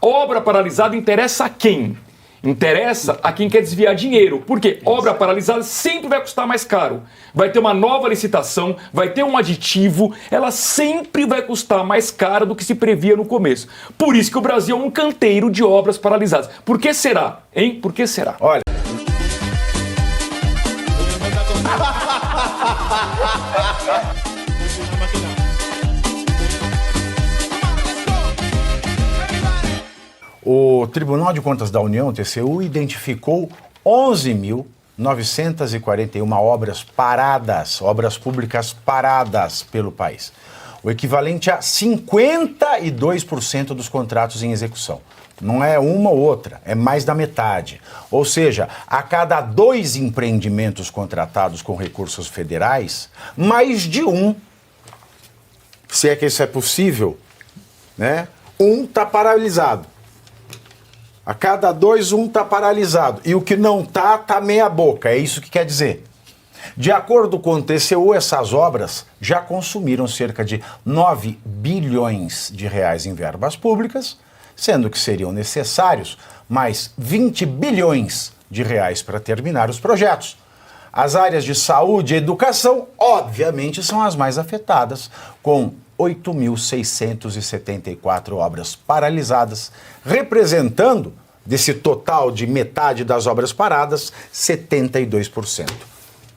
obra paralisada interessa a quem? Interessa a quem quer desviar dinheiro. Por quê? Obra paralisada sempre vai custar mais caro. Vai ter uma nova licitação, vai ter um aditivo, ela sempre vai custar mais caro do que se previa no começo. Por isso que o Brasil é um canteiro de obras paralisadas. Por que será? Hein? Por que será? Olha. O Tribunal de Contas da União, TCU, identificou 11.941 obras paradas, obras públicas paradas pelo país. O equivalente a 52% dos contratos em execução. Não é uma ou outra, é mais da metade. Ou seja, a cada 2 empreendimentos contratados com recursos federais, mais de um, se é que isso é possível, né? Um está paralisado. A cada 2, um está paralisado. E o que não está meia boca. É isso que quer dizer. De acordo com o TCU, essas obras já consumiram cerca de 9 bilhões de reais em verbas públicas, sendo que seriam necessários mais 20 bilhões de reais para terminar os projetos. As áreas de saúde e educação, obviamente, são as mais afetadas, com 8.674 obras paralisadas, representando, desse total de metade das obras paradas, 72%.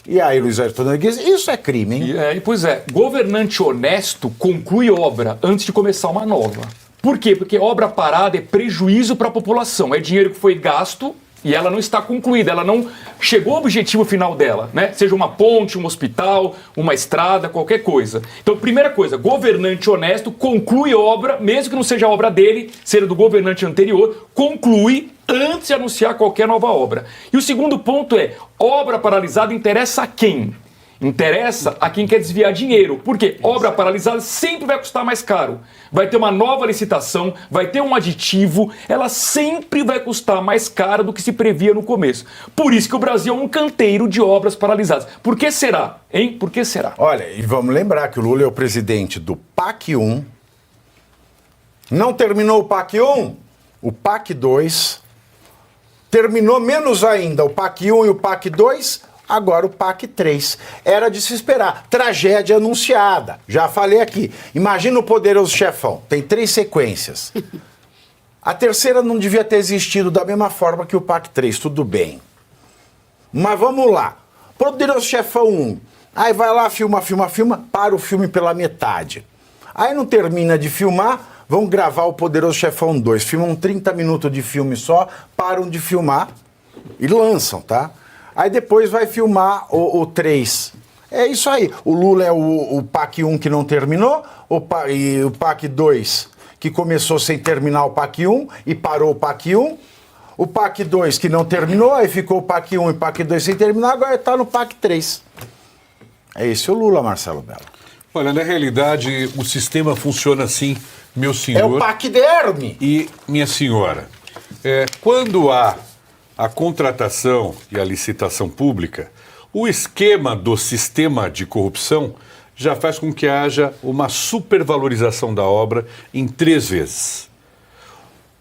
E aí, Luiz Ayrton Nogueira, isso é crime, hein? Pois é, governante honesto conclui obra antes de começar uma nova. Por quê? Porque obra parada é prejuízo para a população, é dinheiro que foi gasto e ela não está concluída, ela não chegou ao objetivo final dela, né? Seja uma ponte, um hospital, uma estrada, qualquer coisa. Então, primeira coisa, governante honesto conclui obra, mesmo que não seja a obra dele, seja do governante anterior, conclui antes de anunciar qualquer nova obra. E o segundo ponto é, obra paralisada interessa a quem? Interessa a quem quer desviar dinheiro. Por quê? Obra paralisada sempre vai custar mais caro. Vai ter uma nova licitação, vai ter um aditivo, ela sempre vai custar mais caro do que se previa no começo. Por isso que o Brasil é um canteiro de obras paralisadas. Por que será? Hein? Por que será? Olha, e vamos lembrar que o Lula é o presidente do PAC 1. Não terminou o PAC 1? O PAC 2. Terminou menos ainda o PAC 1 e o PAC 2. Agora o PAC 3. Era de se esperar. Tragédia anunciada. Já falei aqui. Imagina o Poderoso Chefão. Tem 3 sequências. A terceira não devia ter existido da mesma forma que o PAC 3. Tudo bem. Mas vamos lá. Poderoso Chefão 1. Aí vai lá, filma. Para o filme pela metade. Aí não termina de filmar. Vão gravar o Poderoso Chefão 2. Filmam 30 minutos de filme só. Param de filmar. E lançam, tá? Aí depois vai filmar o 3. É isso aí. O Lula é o PAC 1 que não terminou, e o PAC 2 que começou sem terminar o PAC 1 e parou o PAC 1. O PAC 2 que não terminou, aí ficou o PAC 1 e o PAC 2 sem terminar, agora está no PAC 3. É esse o Lula, Marcelo Bello. Olha, na realidade, o sistema funciona assim, meu senhor. É o PAC derme. E minha senhora. Quando há a contratação e a licitação pública, o esquema do sistema de corrupção já faz com que haja uma supervalorização da obra em 3 vezes.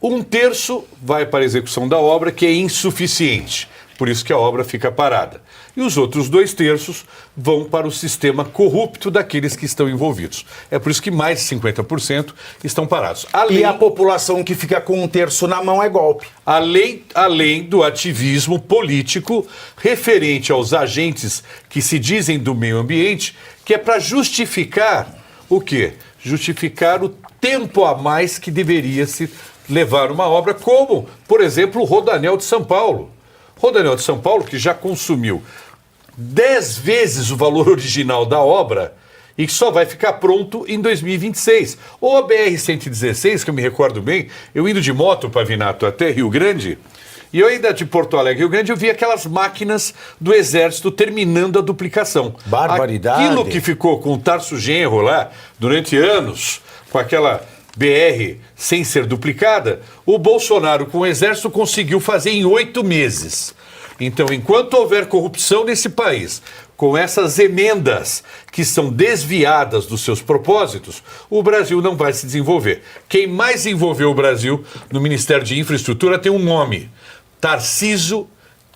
1/3 vai para a execução da obra, que é insuficiente, por isso que a obra fica parada. E os outros 2/3 vão para o sistema corrupto daqueles que estão envolvidos. É por isso que mais de 50% estão parados. E a população que fica com 1/3 na mão é golpe. Além do ativismo político referente aos agentes que se dizem do meio ambiente, que é para justificar o quê? Justificar o tempo a mais que deveria se levar uma obra, como, por exemplo, o Rodoanel de São Paulo. Rodoanel de São Paulo, que já consumiu 10 vezes o valor original da obra e que só vai ficar pronto em 2026. Ou a BR-116, que eu me recordo bem, eu indo de moto, Pavinato, até Rio Grande, e eu ainda de Porto Alegre, Rio Grande, eu vi aquelas máquinas do Exército terminando a duplicação. Barbaridade. Aquilo que ficou com o Tarso Genro lá durante anos, com aquela BR sem ser duplicada, o Bolsonaro com o Exército conseguiu fazer em 8 meses. Então, enquanto houver corrupção nesse país, com essas emendas que são desviadas dos seus propósitos, o Brasil não vai se desenvolver. Quem mais envolveu o Brasil no Ministério de Infraestrutura tem um nome: Tarcísio,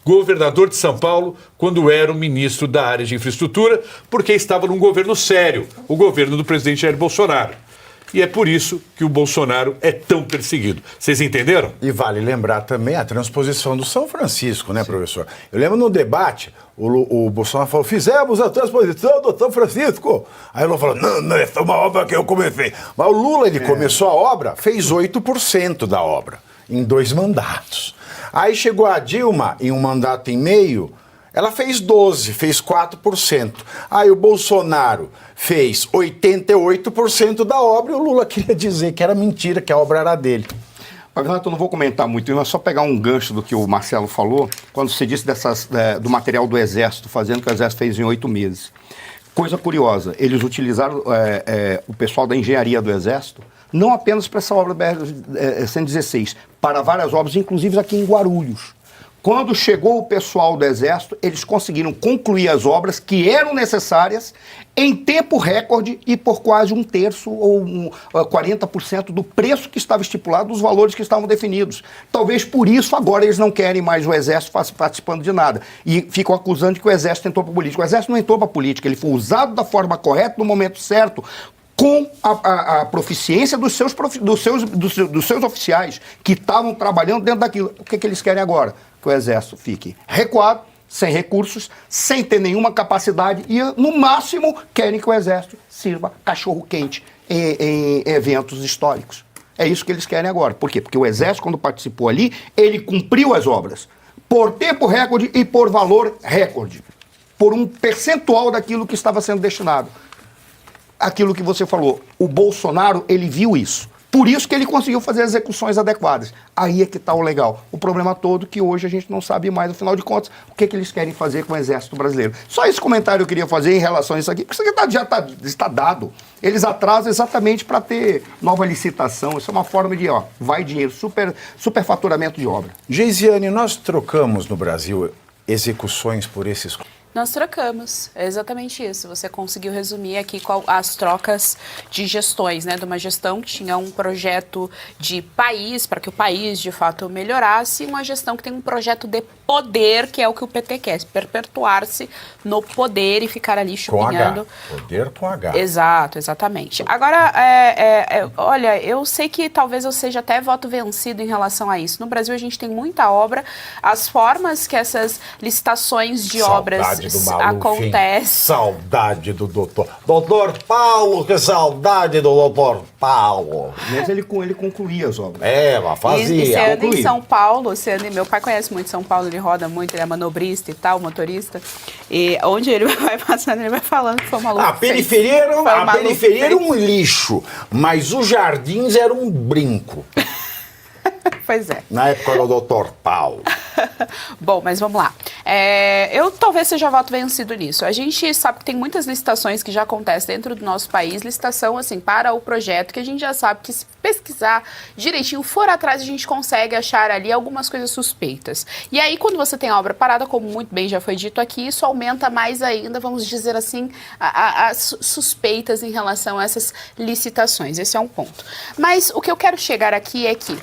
governador de São Paulo, quando era o ministro da área de infraestrutura, porque estava num governo sério, o governo do presidente Jair Bolsonaro. E é por isso que o Bolsonaro é tão perseguido. Vocês entenderam? E vale lembrar também a transposição do São Francisco, né, professor? Eu lembro no debate, o Bolsonaro falou: fizemos a transposição do São Francisco. Aí o Lula falou: não, essa é uma obra que eu comecei. Mas o Lula, ele começou a obra, fez 8% da obra, em 2 mandatos. Aí chegou a Dilma, em um mandato e meio, ela fez 12%, fez 4%. Aí o Bolsonaro fez 88% da obra e o Lula queria dizer que era mentira, que a obra era dele. Renato, eu não vou comentar muito, mas só pegar um gancho do que o Marcelo falou, quando você disse do material do Exército, fazendo o que o Exército fez em 8 meses. Coisa curiosa, eles utilizaram o pessoal da engenharia do Exército, não apenas para essa obra BR-116, para várias obras, inclusive aqui em Guarulhos. Quando chegou o pessoal do Exército, eles conseguiram concluir as obras que eram necessárias em tempo recorde e por quase 1/3 ou 40% do preço que estava estipulado, dos valores que estavam definidos. Talvez por isso agora eles não querem mais o Exército participando de nada. E ficam acusando de que o Exército entrou para a política. O Exército não entrou para a política, ele foi usado da forma correta, no momento certo, com a proficiência dos seus oficiais que estavam trabalhando dentro daquilo. O que eles querem agora? Que o Exército fique recuado, sem recursos, sem ter nenhuma capacidade e, no máximo, querem que o Exército sirva cachorro-quente em eventos históricos. É isso que eles querem agora. Por quê? Porque o Exército, quando participou ali, ele cumpriu as obras por tempo recorde e por valor recorde, por um percentual daquilo que estava sendo destinado. Aquilo que você falou, o Bolsonaro, ele viu isso. Por isso que ele conseguiu fazer execuções adequadas. Aí é que está o legal. O problema todo é que hoje a gente não sabe mais, afinal de contas, o que eles querem fazer com o Exército Brasileiro. Só esse comentário eu queria fazer em relação a isso aqui, porque isso aqui já está dado. Eles atrasam exatamente para ter nova licitação. Isso é uma forma de, vai dinheiro, superfaturamento de obra. Geisiane, nós trocamos no Brasil execuções por esses... Nós trocamos, é exatamente isso. Você conseguiu resumir aqui as trocas de gestões, né? De uma gestão que tinha um projeto de país, para que o país de fato melhorasse, e uma gestão que tem um projeto de poder, que é o que o PT quer, perpetuar-se no poder e ficar ali chupinhando. Com H. Poder com H. Exato, exatamente. Agora, olha, eu sei que talvez eu seja até voto vencido em relação a isso. No Brasil a gente tem muita obra, as formas que essas licitações de obras acontece. Saudade do doutor. Doutor Paulo, que saudade do doutor Paulo. Mas ele concluía as obras. Mas fazia. E você anda em São Paulo, meu pai conhece muito São Paulo, ele roda muito, ele é manobrista e tal, motorista. E onde ele vai passando, ele vai falando que foi maluco. A periferia era um lixo, mas os jardins eram um brinco. Pois é. Na época do doutor Paulo. Bom, mas vamos lá. Eu talvez seja voto vencido nisso. A gente sabe que tem muitas licitações que já acontecem dentro do nosso país, licitação assim para o projeto, que a gente já sabe que se pesquisar direitinho, for atrás, a gente consegue achar ali algumas coisas suspeitas. E aí, quando você tem a obra parada, como muito bem já foi dito aqui, isso aumenta mais ainda, vamos dizer assim, as suspeitas em relação a essas licitações. Esse é um ponto. Mas o que eu quero chegar aqui é que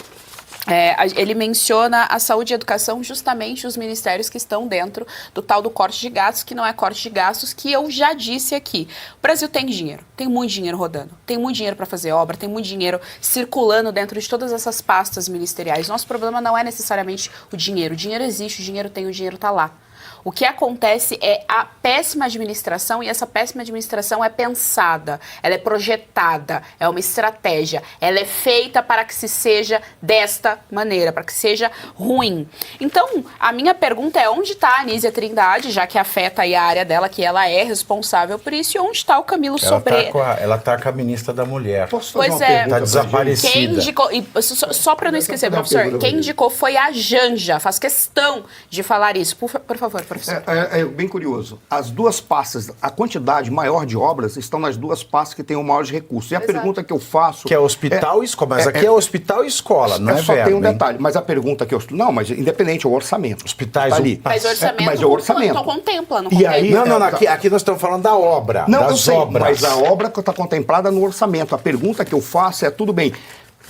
ele menciona a saúde e a educação, justamente os ministérios que estão dentro do tal do corte de gastos, que não é corte de gastos, que eu já disse aqui. O Brasil tem dinheiro, tem muito dinheiro rodando, tem muito dinheiro para fazer obra, tem muito dinheiro circulando dentro de todas essas pastas ministeriais. Nosso problema não é necessariamente o dinheiro existe, o dinheiro está lá. O que acontece é a péssima administração, e essa péssima administração é pensada, ela é projetada, é uma estratégia, ela é feita para que se seja desta maneira, para que seja ruim. Então, a minha pergunta é: onde está a Anísia Trindade, já que afeta aí a área dela, que ela é responsável por isso, e onde está o Camilo Sobreira? Ela está com a ministra da Mulher. Posso fazer uma pergunta? Está desaparecida. Quem indicou, só para não esquecer, professor, quem indicou foi a Janja, faz questão de falar isso. Por favor. favor, professor. É bem curioso. As duas pastas, a quantidade maior de obras estão nas duas pastas que têm o maior de recursos. E a Exato. pergunta que eu faço... Que é hospital e escola. Mas aqui é hospital e escola, não é só verbo, tem um hein? detalhe. Mas a pergunta que eu... Não, mas independente, é o orçamento. Hospitais... Tá ali. Mas o orçamento, mas é o orçamento. Não contempla, não E contempla. aí- Não, aqui nós estamos falando da obra, Não, eu das sei, obras. mas a obra que está contemplada no orçamento. A pergunta que eu faço é, tudo bem,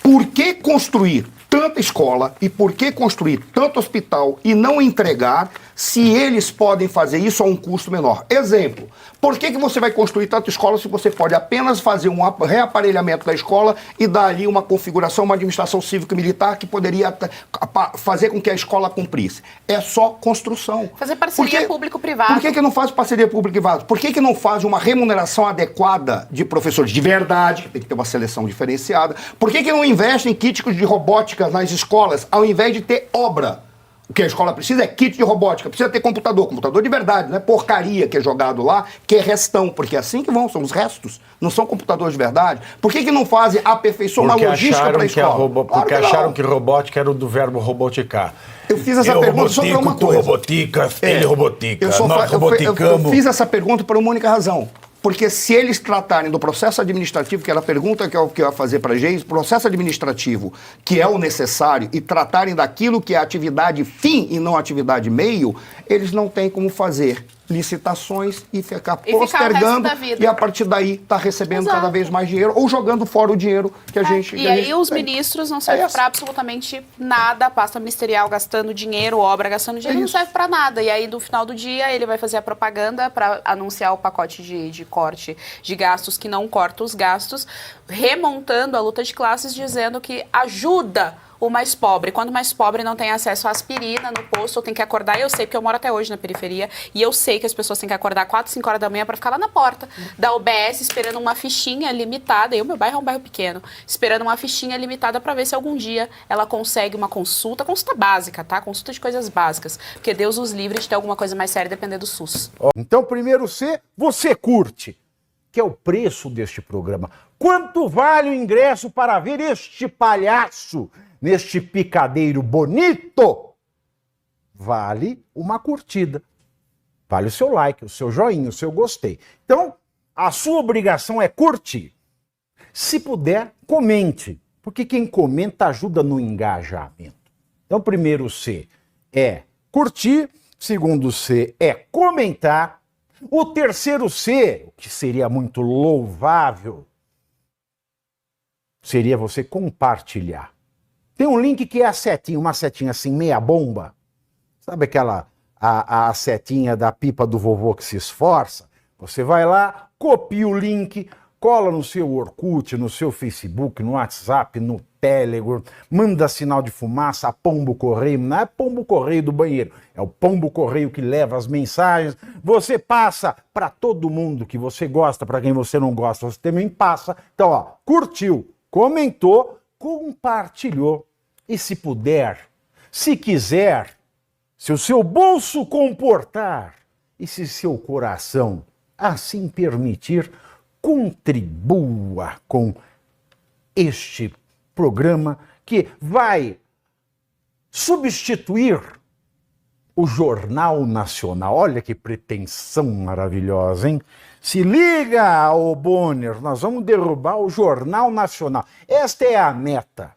por que construir tanta escola e por que construir tanto hospital e não entregar se eles podem fazer isso a um custo menor? Exemplo, por que você vai construir tanta escola se você pode apenas fazer um reaparelhamento da escola e dar ali uma configuração, uma administração cívico-militar que poderia fazer com que a escola cumprisse? É só construção. Fazer parceria público-privado. Por que não faz parceria público-privado? Por que não faz uma remuneração adequada de professores de verdade, que tem que ter uma seleção diferenciada? Por que não investe em kits de robótica nas escolas, ao invés de ter obra? O que a escola precisa é kit de robótica, precisa ter computador de verdade, não é porcaria que é jogado lá, que é restão, porque é assim que são os restos, não são computadores de verdade. Por que não fazem aperfeiçoar uma logística para a escola? Porque acharam que robótica era do verbo roboticar. Eu fiz essa pergunta só para uma coisa. Robotica, ele robotica, nós Eu roboticamos. fiz essa pergunta por uma única razão. Porque se eles tratarem do processo administrativo, que era a pergunta que eu ia fazer para a gente, processo administrativo, que é o necessário, e tratarem daquilo que é atividade fim e não atividade meio, eles não têm como fazer licitações e ficar postergando e a partir daí tá recebendo Exato. cada vez mais dinheiro ou jogando fora o dinheiro que a gente... E aí os ministros não servem essa. para absolutamente nada, a pasta ministerial gastando dinheiro, obra gastando dinheiro, não serve para nada. E aí no final do dia ele vai fazer a propaganda para anunciar o pacote de corte de gastos que não corta os gastos, remontando a luta de classes, dizendo que ajuda o mais pobre. Quando o mais pobre não tem acesso à aspirina no posto, ou tem que acordar, eu sei, porque eu moro até hoje na periferia, e eu sei que as pessoas têm que acordar 4, 5 horas da manhã para ficar lá na porta da UBS esperando uma fichinha limitada, e o meu bairro é um bairro pequeno, esperando uma fichinha limitada para ver se algum dia ela consegue uma consulta básica, tá? Consulta de coisas básicas, porque Deus os livre de ter alguma coisa mais séria depender do SUS. Então, primeiro C, você curte, que é o preço deste programa. Quanto vale o ingresso para ver este palhaço neste picadeiro bonito? Vale uma curtida. Vale o seu like, o seu joinha, o seu gostei. Então, a sua obrigação é curtir. Se puder, comente, porque quem comenta ajuda no engajamento. Então, primeiro C é curtir, segundo C é comentar, o terceiro C, o que seria muito louvável, seria você compartilhar. Tem um link que é a setinha, uma setinha assim, meia bomba. Sabe aquela, a setinha da pipa do vovô que se esforça? Você vai lá, copia o link, cola no seu Orkut, no seu Facebook, no WhatsApp, no Telegram, manda sinal de fumaça, pombo correio, não é pombo correio do banheiro, é o pombo correio que leva as mensagens, você passa para todo mundo que você gosta, para quem você não gosta, você também passa. Então, ó, curtiu, comentou, compartilhou. E se puder, se quiser, se o seu bolso comportar e se seu coração assim permitir, contribua com este programa que vai substituir o Jornal Nacional. Olha que pretensão maravilhosa, hein? Se liga, ô Bonner, nós vamos derrubar o Jornal Nacional. Esta é a meta.